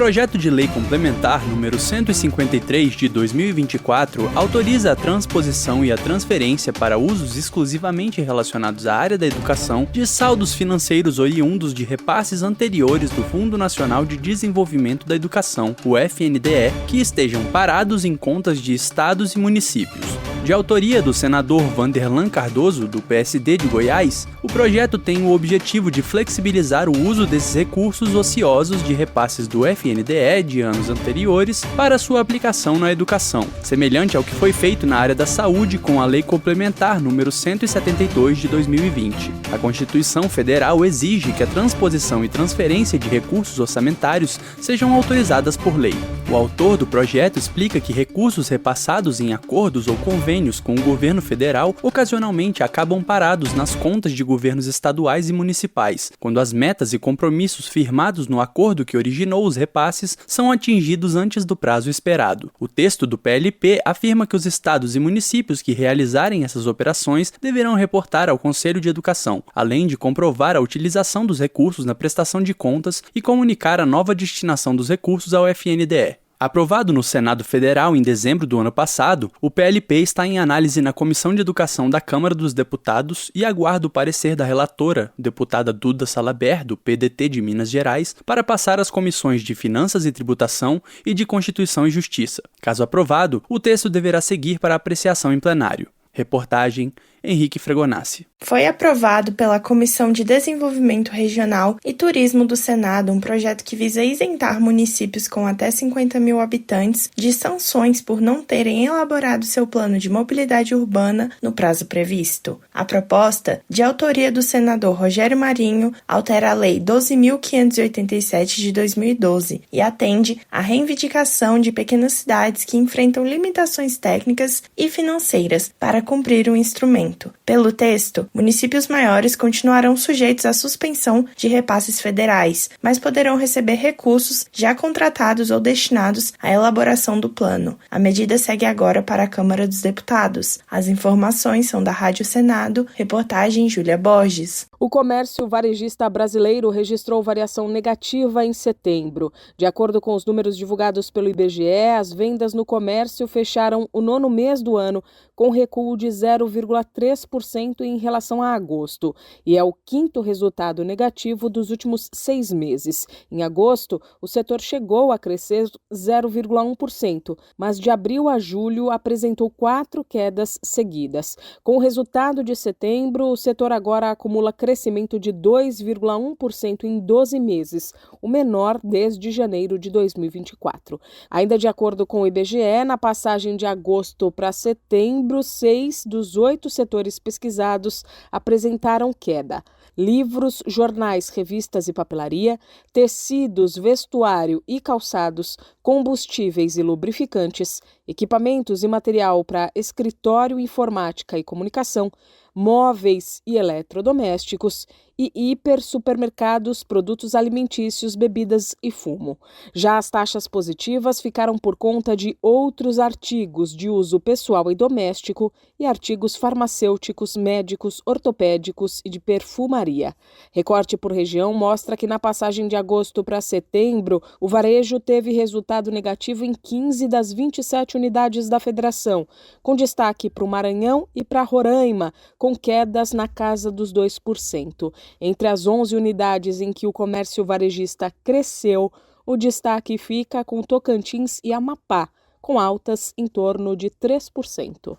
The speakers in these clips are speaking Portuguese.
projeto de lei complementar número 153 de 2024 autoriza a transposição e a transferência para usos exclusivamente relacionados à área da educação de saldos financeiros oriundos de repasses anteriores do Fundo Nacional de Desenvolvimento da Educação, o FNDE, que estejam parados em contas de estados e municípios. De autoria do senador Vanderlan Cardoso, do PSD de Goiás, o projeto tem o objetivo de flexibilizar o uso desses recursos ociosos de repasses do FNDE de anos anteriores para sua aplicação na educação, semelhante ao que foi feito na área da saúde com a Lei Complementar número 172 de 2020. A Constituição Federal exige que a transposição e transferência de recursos orçamentários sejam autorizadas por lei. O autor do projeto explica que recursos repassados em acordos ou convênios com o governo federal ocasionalmente acabam parados nas contas de governos estaduais e municipais, quando as metas e compromissos firmados no acordo que originou os repasses são atingidos antes do prazo esperado. O texto do PLP afirma que os estados e municípios que realizarem essas operações deverão reportar ao Conselho de Educação, além de comprovar a utilização dos recursos na prestação de contas e comunicar a nova destinação dos recursos ao FNDE. Aprovado no Senado Federal em dezembro do ano passado, o PLP está em análise na Comissão de Educação da Câmara dos Deputados e aguarda o parecer da relatora, deputada Duda Salaber, do PDT de Minas Gerais, para passar às comissões de Finanças e Tributação e de Constituição e Justiça. Caso aprovado, o texto deverá seguir para apreciação em plenário. Reportagem Henrique Fregonassi. Foi aprovado pela Comissão de Desenvolvimento Regional e Turismo do Senado um projeto que visa isentar municípios com até 50 mil habitantes de sanções por não terem elaborado seu plano de mobilidade urbana no prazo previsto. A proposta, de autoria do senador Rogério Marinho, altera a Lei 12.587 de 2012 e atende à reivindicação de pequenas cidades que enfrentam limitações técnicas e financeiras para cumprir o instrumento. Pelo texto, municípios maiores continuarão sujeitos à suspensão de repasses federais, mas poderão receber recursos já contratados ou destinados à elaboração do plano. A medida segue agora para a Câmara dos Deputados. As informações são da Rádio Senado, reportagem Júlia Borges. O comércio varejista brasileiro registrou variação negativa em setembro. De acordo com os números divulgados pelo IBGE, as vendas no comércio fecharam o 9º mês do ano com recuo de 0,3% em relação a agosto, e é o 5º resultado negativo dos últimos 6 meses. Em agosto, o setor chegou a crescer 0,1%, mas de abril a julho apresentou 4 quedas seguidas. Com o resultado de setembro, o setor agora acumula crescimento de 2,1% em 12 meses, o menor desde janeiro de 2024. Ainda de acordo com o IBGE, na passagem de agosto para setembro, 6 dos 8 setores pesquisados apresentaram queda. Livros, jornais, revistas e papelaria, tecidos, vestuário e calçados, combustíveis e lubrificantes, equipamentos e material para escritório, informática e comunicação, móveis e eletrodomésticos e hipersupermercados, produtos alimentícios, bebidas e fumo. Já as taxas positivas ficaram por conta de outros artigos de uso pessoal e doméstico e artigos farmacêuticos, médicos, ortopédicos e de perfumaria. Recorte por região mostra que na passagem de agosto para setembro, o varejo teve resultado negativo em 15 das 27 unidades da federação, com destaque para o Maranhão e para Roraima, com quedas na casa dos 2%. Entre as 11 unidades em que o comércio varejista cresceu, o destaque fica com Tocantins e Amapá, com altas em torno de 3%.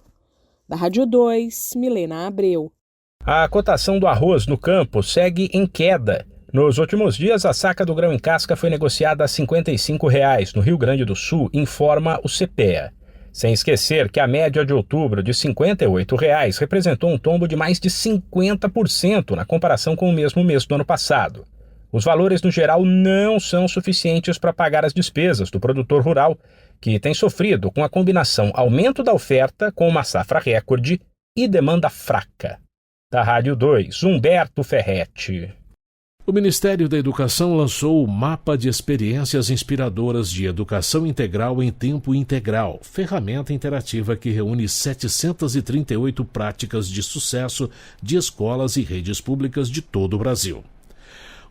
Da Rádio 2, Milena Abreu. A cotação do arroz no campo segue em queda. Nos últimos dias, a saca do grão em casca foi negociada a R$ 55,00 no Rio Grande do Sul, informa o CPEA. Sem esquecer que a média de outubro de R$ 58,00 representou um tombo de mais de 50% na comparação com o mesmo mês do ano passado. Os valores, no geral, não são suficientes para pagar as despesas do produtor rural, que tem sofrido com a combinação aumento da oferta com uma safra recorde e demanda fraca. Da Rádio 2, Humberto Ferretti. O Ministério da Educação lançou o Mapa de Experiências Inspiradoras de Educação Integral em Tempo Integral, ferramenta interativa que reúne 738 práticas de sucesso de escolas e redes públicas de todo o Brasil.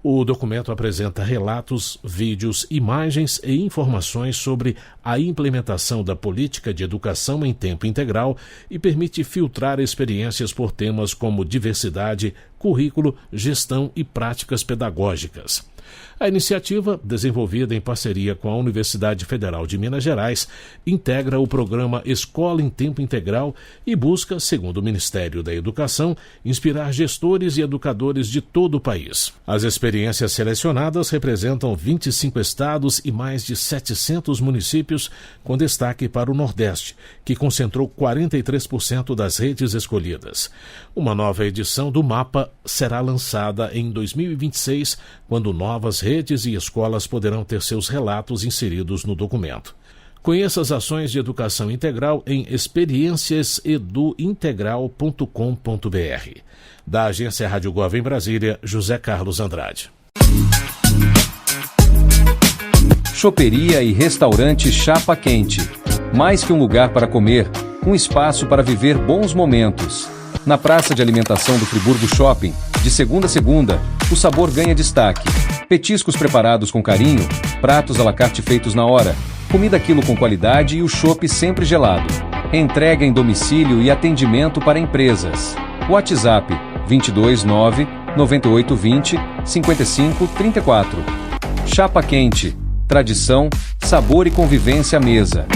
O documento apresenta relatos, vídeos, imagens e informações sobre a implementação da política de educação em tempo integral e permite filtrar experiências por temas como diversidade, currículo, gestão e práticas pedagógicas. A iniciativa, desenvolvida em parceria com a Universidade Federal de Minas Gerais, integra o programa Escola em Tempo Integral e busca, segundo o Ministério da Educação, inspirar gestores e educadores de todo o país. As experiências selecionadas representam 25 estados e mais de 700 municípios, com destaque para o Nordeste, que concentrou 43% das redes escolhidas. Uma nova edição do mapa será lançada em 2026, quando novas redes e escolas poderão ter seus relatos inseridos no documento. Conheça as ações de educação integral em experienciaseduintegral.com.br. Da Agência Rádio Gov em Brasília, José Carlos Andrade. Choperia e restaurante Chapa Quente. Mais que um lugar para comer, um espaço para viver bons momentos. Na praça de alimentação do Friburgo Shopping, de segunda a segunda, o sabor ganha destaque. Petiscos preparados com carinho, pratos à la carte feitos na hora, comida quilo com qualidade e o chopp sempre gelado. Entrega em domicílio e atendimento para empresas. WhatsApp 229 9820 5534. Chapa Quente. Tradição, sabor e convivência à mesa.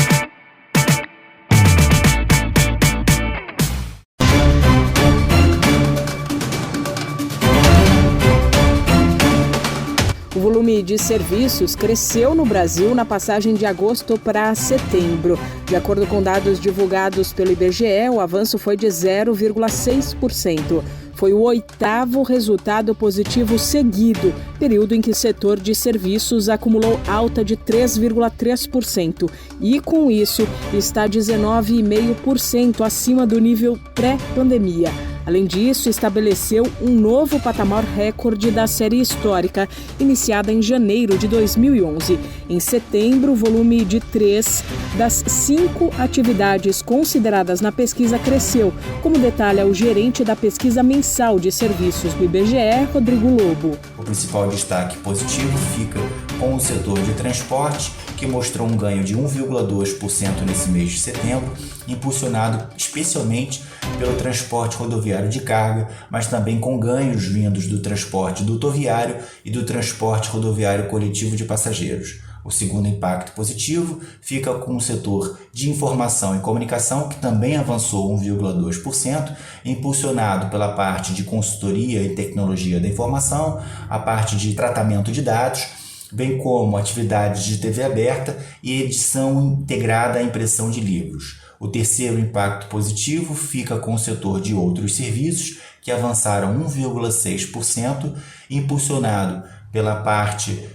O volume de serviços cresceu no Brasil na passagem de agosto para setembro. De acordo com dados divulgados pelo IBGE, o avanço foi de 0,6%. Foi o 8º resultado positivo seguido, período em que o setor de serviços acumulou alta de 3,3% e, com isso, está 19,5% acima do nível pré-pandemia. Além disso, estabeleceu um novo patamar recorde da série histórica, iniciada em janeiro de 2011. Em setembro, o volume de 3 das 5 atividades consideradas na pesquisa cresceu, como detalha o gerente da pesquisa mensal de serviços do IBGE, Rodrigo Lobo. O principal destaque positivo fica com o setor de transporte, que mostrou um ganho de 1,2% nesse mês de setembro, impulsionado especialmente pelo transporte rodoviário de carga, mas também com ganhos vindos do transporte dutoviário e do transporte rodoviário coletivo de passageiros. O segundo impacto positivo fica com o setor de informação e comunicação, que também avançou 1,2%, impulsionado pela parte de consultoria e tecnologia da informação, a parte de tratamento de dados, bem como atividades de TV aberta e edição integrada à impressão de livros. O terceiro impacto positivo fica com o setor de outros serviços, que avançaram 1,6%, impulsionado pela parte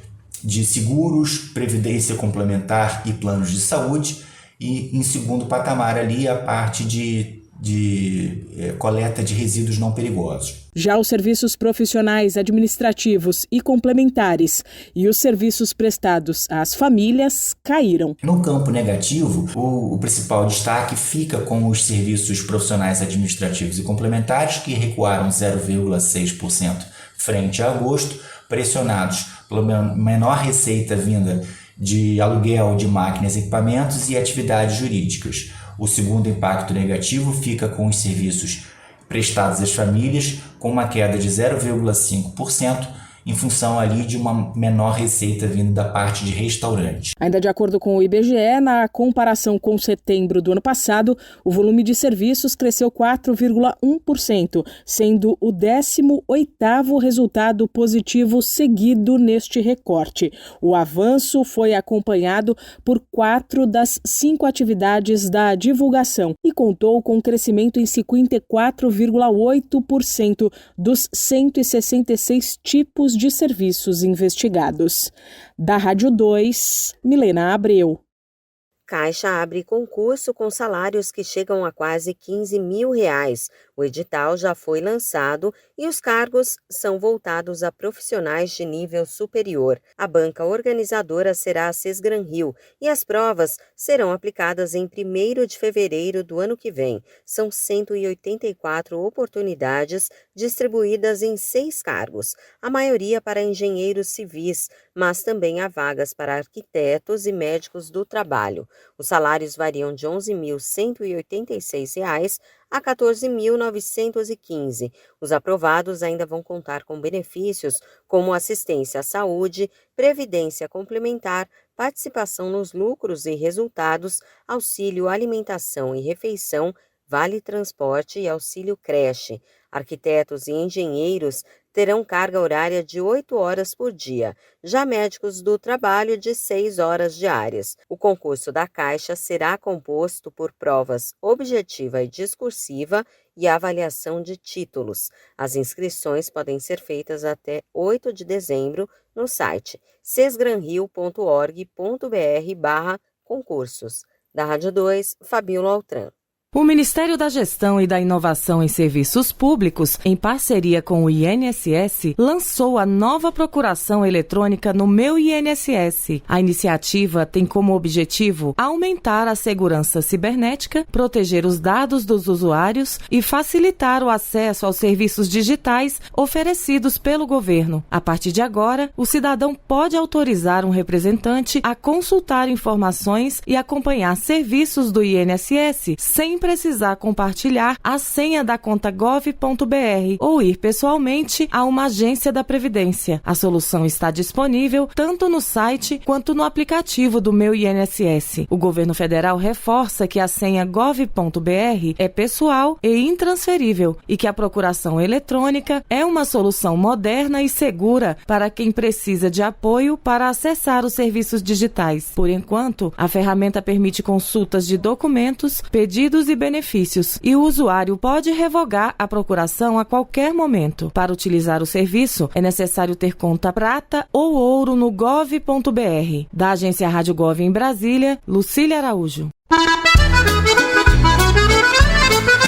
de seguros, previdência complementar e planos de saúde, e em segundo patamar ali a parte de coleta de resíduos não perigosos. Já os serviços profissionais, administrativos e complementares e os serviços prestados às famílias caíram. No campo negativo, o principal destaque fica com os serviços profissionais administrativos e complementares, que recuaram 0,6% frente a agosto, pressionados pela menor receita vinda de aluguel de máquinas e equipamentos e atividades jurídicas. O segundo impacto negativo fica com os serviços prestados às famílias, com uma queda de 0,5%, em função ali de uma menor receita vindo da parte de restaurantes. Ainda de acordo com o IBGE, na comparação com setembro do ano passado, o volume de serviços cresceu 4,1%, sendo o 18º resultado positivo seguido neste recorte. O avanço foi acompanhado por 4 das 5 atividades da divulgação e contou com crescimento em 54,8% dos 166 tipos de serviços investigados. Da Rádio 2, Milena Abreu. Caixa abre concurso com salários que chegam a quase R$15 mil. O edital já foi lançado e os cargos são voltados a profissionais de nível superior. A banca organizadora será a Sesgranrio e as provas serão aplicadas em 1º de fevereiro do ano que vem. São 184 oportunidades distribuídas em 6 cargos, a maioria para engenheiros civis, mas também há vagas para arquitetos e médicos do trabalho. Os salários variam de R$ 11.186 a R$ 14.915. Os aprovados ainda vão contar com benefícios como assistência à saúde, previdência complementar, participação nos lucros e resultados, auxílio alimentação e refeição, vale transporte e auxílio creche. Arquitetos e engenheiros terão carga horária de 8 horas por dia, já médicos do trabalho de 6 horas diárias. O concurso da Caixa será composto por provas objetiva e discursiva e avaliação de títulos. As inscrições podem ser feitas até 8 de dezembro no site sesgranrio.org.br/concursos. Da Rádio 2, Fabíola Altran. O Ministério da Gestão e da Inovação em Serviços Públicos, em parceria com o INSS, lançou a nova procuração eletrônica no Meu INSS. A iniciativa tem como objetivo aumentar a segurança cibernética, proteger os dados dos usuários e facilitar o acesso aos serviços digitais oferecidos pelo governo. A partir de agora, o cidadão pode autorizar um representante a consultar informações e acompanhar serviços do INSS sem precisar compartilhar a senha da conta gov.br ou ir pessoalmente a uma agência da Previdência. A solução está disponível tanto no site quanto no aplicativo do Meu INSS. O governo federal reforça que a senha gov.br é pessoal e intransferível e que a procuração eletrônica é uma solução moderna e segura para quem precisa de apoio para acessar os serviços digitais. Por enquanto, a ferramenta permite consultas de documentos, pedidos e benefícios, e o usuário pode revogar a procuração a qualquer momento. Para utilizar o serviço, é necessário ter conta prata ou ouro no gov.br. Da agência Rádio Gov em Brasília, Lucília Araújo.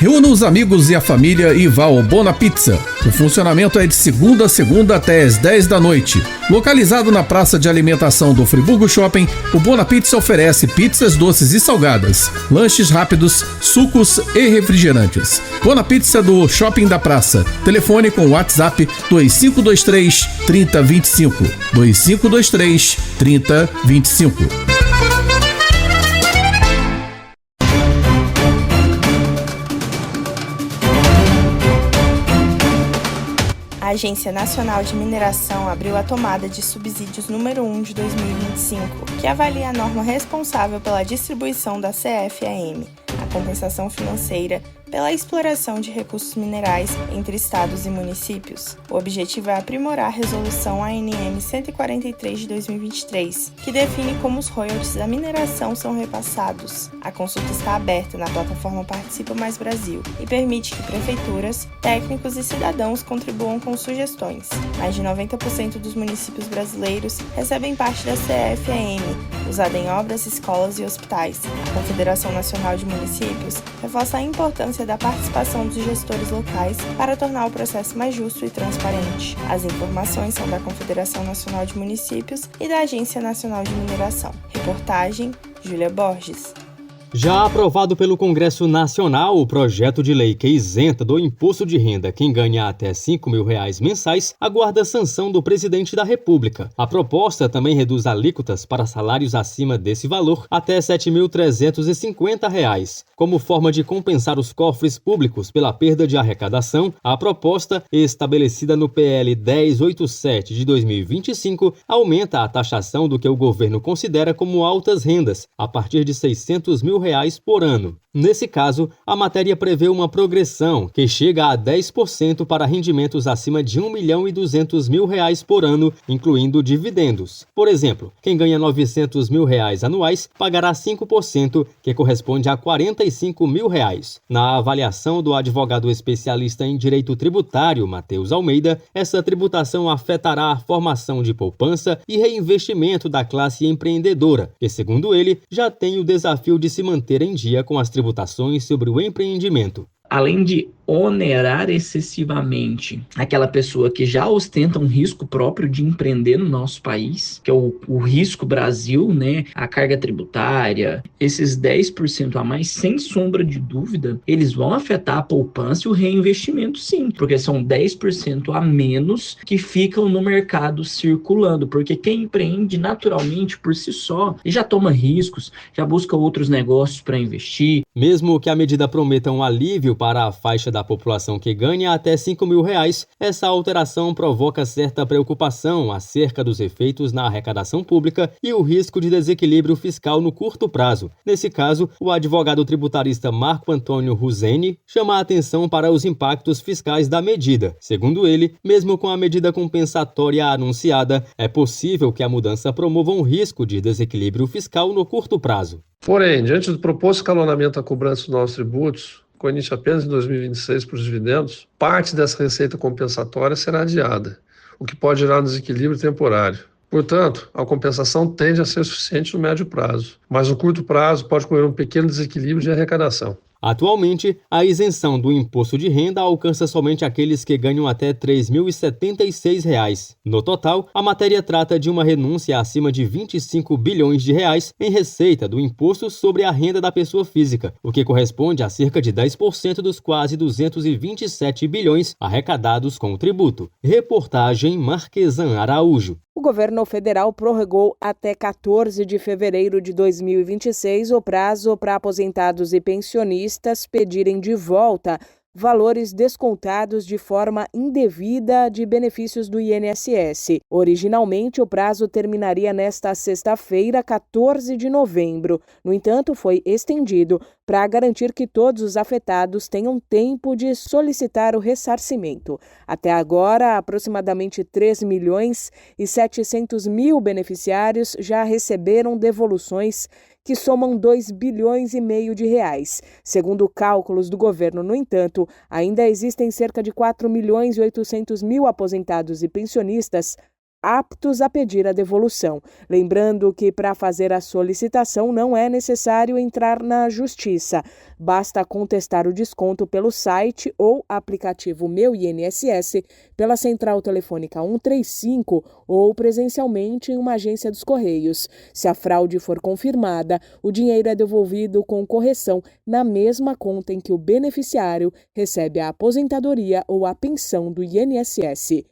Reúna os amigos e a família e vá ao Bona Pizza. O funcionamento é de segunda a segunda até às 10 da noite. Localizado na praça de alimentação do Friburgo Shopping, o Bona Pizza oferece pizzas doces e salgadas, lanches rápidos, sucos e refrigerantes. Bona Pizza do Shopping da Praça. Telefone com WhatsApp 2523 3025. 2523 3025. A Agência Nacional de Mineração abriu a tomada de subsídios número 1 de 2025, que avalia a norma responsável pela distribuição da CFAM, a compensação financeira pela exploração de recursos minerais entre estados e municípios. O objetivo é aprimorar a resolução ANM 143 de 2023, que define como os royalties da mineração são repassados. A consulta está aberta na plataforma Participa Mais Brasil e permite que prefeituras, técnicos e cidadãos contribuam com sugestões. Mais de 90% dos municípios brasileiros recebem parte da CFAM, usada em obras, escolas e hospitais. A Confederação Nacional de Municípios reforça a importância da participação dos gestores locais para tornar o processo mais justo e transparente. As informações são da Confederação Nacional de Municípios e da Agência Nacional de Mineração. Reportagem, Júlia Borges. Já aprovado pelo Congresso Nacional, o projeto de lei que isenta do imposto de renda quem ganha até R$ 5.000 mensais aguarda sanção do presidente da República. A proposta também reduz alíquotas para salários acima desse valor até R$ 7.350. Como forma de compensar os cofres públicos pela perda de arrecadação, a proposta, estabelecida no PL 1087 de 2025, aumenta a taxação do que o governo considera como altas rendas, a partir de R$ 600 mil por ano. Nesse caso, a matéria prevê uma progressão que chega a 10% para rendimentos acima de R$ 1.200.000 por ano, incluindo dividendos. Por exemplo, quem ganha R$ 900.000 anuais pagará 5%, que corresponde a R$ 45.000. Na avaliação do advogado especialista em direito tributário, Matheus Almeida, essa tributação afetará a formação de poupança e reinvestimento da classe empreendedora, que, segundo ele, já tem o desafio de se manter em dia com as tributações sobre o empreendimento. Além de onerar excessivamente aquela pessoa que já ostenta um risco próprio de empreender no nosso país, que é o risco Brasil, né? A carga tributária, esses 10% a mais, sem sombra de dúvida, eles vão afetar a poupança e o reinvestimento, sim, porque são 10% a menos que ficam no mercado circulando, porque quem empreende naturalmente por si só já toma riscos, já busca outros negócios para investir. Mesmo que a medida prometa um alívio para a faixa da população que ganha até R$ 5.000, essa alteração provoca certa preocupação acerca dos efeitos na arrecadação pública e o risco de desequilíbrio fiscal no curto prazo. Nesse caso, o advogado tributarista Marco Antônio Ruzeni chama a atenção para os impactos fiscais da medida. Segundo ele, mesmo com a medida compensatória anunciada, é possível que a mudança promova um risco de desequilíbrio fiscal no curto prazo. Porém, diante do proposto escalonamento da cobrança dos novos tributos, com início apenas em 2026 para os dividendos, parte dessa receita compensatória será adiada, o que pode gerar um desequilíbrio temporário. Portanto, a compensação tende a ser suficiente no médio prazo, mas no curto prazo pode ocorrer um pequeno desequilíbrio de arrecadação. Atualmente, a isenção do imposto de renda alcança somente aqueles que ganham até R$ 3.076. No total, a matéria trata de uma renúncia acima de 25 bilhões de reais em receita do imposto sobre a renda da pessoa física, o que corresponde a cerca de 10% dos quase 227 bilhões arrecadados com o tributo. Reportagem Marquesan Araújo. O governo federal prorrogou até 14 de fevereiro de 2026 o prazo para aposentados e pensionistas pedirem de volta valores descontados de forma indevida de benefícios do INSS. Originalmente, o prazo terminaria nesta sexta-feira, 14 de novembro. No entanto, foi estendido para garantir que todos os afetados tenham tempo de solicitar o ressarcimento. Até agora, aproximadamente 3.700.000 beneficiários já receberam devoluções que somam 2,5 bilhões de reais. Segundo cálculos do governo, no entanto, ainda existem cerca de 4.800.000 aposentados e pensionistas aptos a pedir a devolução. Lembrando que para fazer a solicitação não é necessário entrar na Justiça. Basta contestar o desconto pelo site ou aplicativo Meu INSS, pela central telefônica 135 ou presencialmente em uma agência dos Correios. Se a fraude for confirmada, o dinheiro é devolvido com correção na mesma conta em que o beneficiário recebe a aposentadoria ou a pensão do INSS.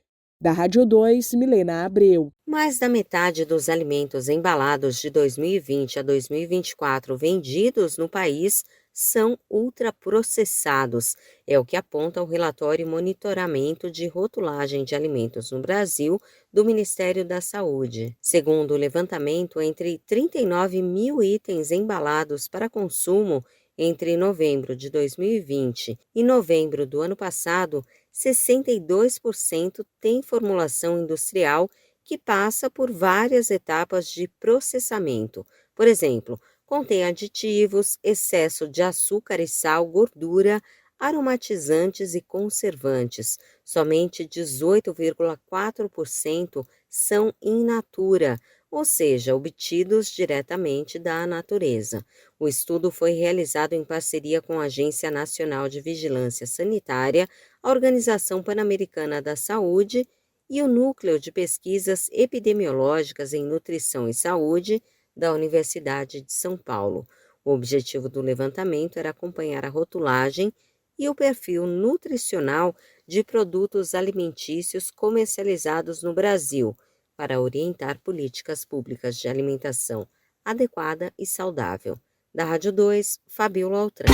Da Rádio 2, Milena Abreu. Mais da metade dos alimentos embalados de 2020 a 2024 vendidos no país são ultraprocessados. É o que aponta o relatório Monitoramento de Rotulagem de Alimentos no Brasil do Ministério da Saúde. Segundo o levantamento, entre 39 mil itens embalados para consumo entre novembro de 2020 e novembro do ano passado, 62% tem formulação industrial que passa por várias etapas de processamento. Por exemplo, contém aditivos, excesso de açúcar e sal, gordura, aromatizantes e conservantes. Somente 18,4% são in natura, ou seja, obtidos diretamente da natureza. O estudo foi realizado em parceria com a Agência Nacional de Vigilância Sanitária, a Organização Pan-Americana da Saúde e o Núcleo de Pesquisas Epidemiológicas em Nutrição e Saúde da Universidade de São Paulo. O objetivo do levantamento era acompanhar a rotulagem e o perfil nutricional de produtos alimentícios comercializados no Brasil, para orientar políticas públicas de alimentação adequada e saudável. Da Rádio 2, Fabíola Altran.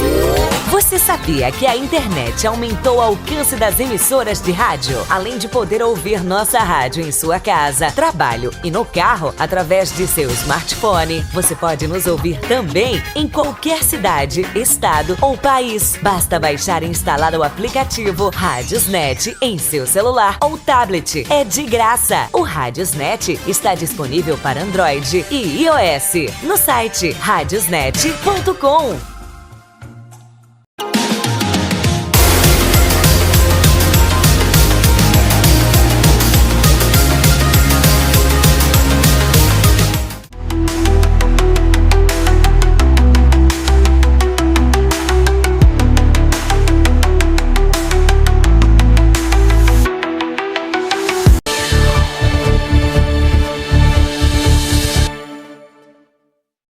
Você sabia que a internet aumentou o alcance das emissoras de rádio? Além de poder ouvir nossa rádio em sua casa, trabalho e no carro, através de seu smartphone, você pode nos ouvir também em qualquer cidade, estado ou país. Basta baixar e instalar o aplicativo Radiosnet em seu celular ou tablet. É de graça. O Radiosnet está disponível para Android e iOS no site radiosnet.com.